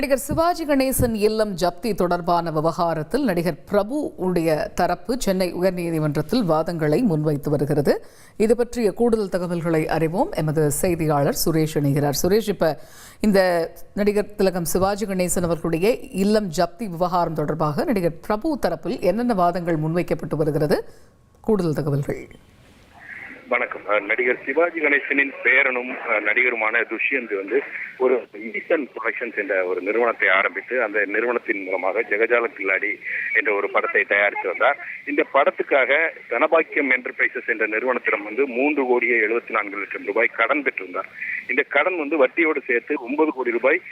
நடிகர் சிவாஜி கணேசன் இல்லம் ஜப்தி தொடர்பான விவகாரத்தில் நடிகர் பிரபு உடைய தரப்பு சென்னை உயர்நீதிமன்றத்தில் வாதங்களை முன்வைத்து வருகிறது. இது பற்றிய கூடுதல் தகவல்களை அறிவோம். எமது செய்தியாளர் சுரேஷ் இணைகிறார். சுரேஷ், இப்ப இந்த நடிகர் திலகம் சிவாஜி கணேசன் அவர்களுடைய இல்லம் ஜப்தி விவகாரம் தொடர்பாக நடிகர் பிரபு தரப்பில் என்னென்ன வாதங்கள் முன்வைக்கப்பட்டு வருகிறது? கூடுதல் தகவல்கள். வணக்கம். நடிகர் சிவாஜி கணேசனின் பேரனும் நடிகருமான துஷ்யந்த் ஒரு ஈசன் ப்ரொடக்ஷன்ஸ் என்ற ஒரு நிறுவனத்தை ஆரம்பித்து அந்த நிறுவனத்தின் மூலமாக ஜெகஜால கில்லாடி என்ற ஒரு படத்தை தயாரித்து வந்தார். இந்த படத்துக்காக தனபாக்கியம் என்டர்பிரைசஸ் என்ற நிறுவனத்திடம் 3,74,00,000 ரூபாய் கடன் பெற்றிருந்தார். இந்த கடன் வட்டியோடு சேர்த்து 9 கோடி ரூபாய்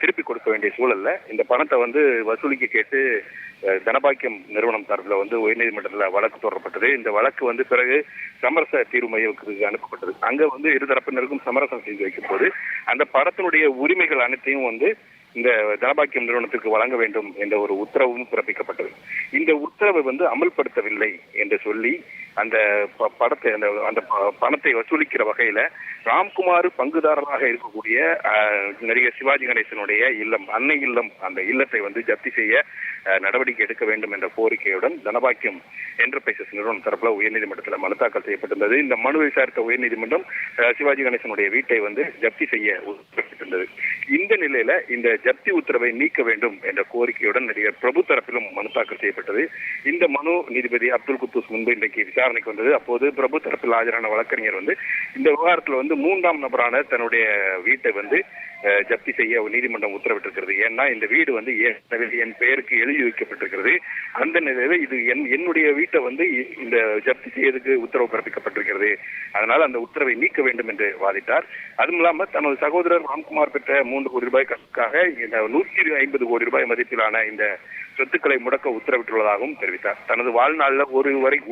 திருப்பி கொடுக்க வேண்டிய சூழல்ல இந்த பணத்தை வசூலிக்க கேட்டு தனபாக்கியம் நிறுவனம் தரப்புல உயர்நீதிமன்றத்தில் வழக்கு தொடரப்பட்டது. இந்த வழக்கு பிறகு சமரச தீர்வு மையத்துக்கு அனுப்பப்பட்டது. அங்க இருதரப்பினருக்கும் சமரசம் செய்து வைக்கும் போது அந்த படத்தினுடைய உரிமைகள் அனைத்தையும் இந்த தனபாக்கியம் நிறுவனத்திற்கு வழங்க வேண்டும் என்ற ஒரு உத்தரவும் பிறப்பிக்கப்பட்டது. இந்த உத்தரவை அமல்படுத்தவில்லை என்று சொல்லி அந்த பணத்தை வசூலிக்கிற வகையில ராம்குமார் பங்குதாரராக இருக்கக்கூடிய நடிகர் சிவாஜி கணேசனுடைய இல்லம், அன்னை இல்லம், அந்த இல்லத்தை ஜப்தி செய்ய நடவடிக்கை எடுக்க வேண்டும் என்ற கோரிக்கையுடன் தனபாக்கியம் என்டர்பிரைசஸ் நிறுவனம் தரப்புல உயர்நீதிமன்றத்தில் மனு தாக்கல் செய்யப்பட்டிருந்தது. இந்த மனுவை விசாரித்த உயர்நீதிமன்றம் சிவாஜி கணேசனுடைய வீட்டை ஜப்தி செய்ய உத்தரவிட்டிருந்தது. இந்த நிலையில இந்த ஜப்தி உத்தரவை நீக்க வேண்டும் என்ற கோரிக்கையுடன் நடிகர் பிரபு தரப்பிலும் மனு தாக்கல் செய்யப்பட்டது. இந்த மனு நீதிபதி அப்துல் குத்தூஸ் முன்பு இன்றைக்கு விசாரணைக்கு வந்தது. அப்போது பிரபு தரப்பில் ஆஜரான வழக்கறிஞர் இந்த விவகாரத்தில் 3ஆம் நபரான தன்னுடைய வீட்டை ஜப்தி செய்ய நீதிமன்றம் உத்தரவிட்டிருக்கிறது. ஏன்னா இந்த வீடு ஏற்கனவே என் பெயருக்கு எழுதி வைக்கப்பட்டிருக்கிறது. அந்த நிலையில இது என்னுடைய வீட்டை இந்த ஜப்தி செய்யறதுக்கு உத்தரவு பிறப்பிக்கப்பட்டிருக்கிறது. அதனால அந்த உத்தரவை நீக்க வேண்டும் என்று வாதிட்டார். அதுவும் இல்லாம தனது சகோதரர் ராம்குமார் பெற்ற 3 கோடி ரூபாய்க்காக 150 கோடி ரூபாய் மதிப்பிலான இந்த சொத்துக்களை முடக்க உத்தரவிட்டுள்ளதாகவும் தெரிவித்தார். தனது வாழ்நாளில்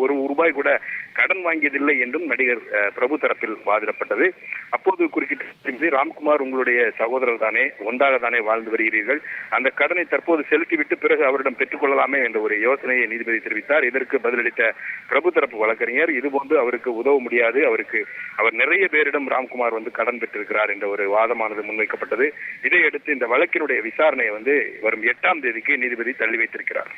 ஒரு ரூபாய் கூட கடன் வாங்கியதில்லை என்றும் நடிகர் பிரபு தரப்பில் வாதிடப்பட்டது. அப்போது குறுக்கிட்டு ராம்குமார் உங்களுடைய சகோதரர் தானே, ஒன்றாக தானே வாழ்ந்து வருகிறீர்கள், அந்த கடனை தற்போது செலுத்திவிட்டு பிறகு அவரிடம் பெற்றுக்கொள்ளலாமே என்ற ஒரு யோசனையை நீதிபதி தெரிவித்தார். இதற்கு பதிலளித்த பிரபு தரப்பு வழக்கறிஞர் இதுபோன்று அவருக்கு உதவ முடியாது, அவர் நிறைய பேரிடம் ராம்குமார் கடன் பெற்றிருக்கிறார் என்ற ஒரு வாதமானது முன்வைக்கப்பட்டது. இதையடுத்து இந்த வழக்கினுடைய விசாரணையை வரும் 8ஆம் தேதிக்கு நீதிபதி தள்ளி வைத்திருக்கிறார்.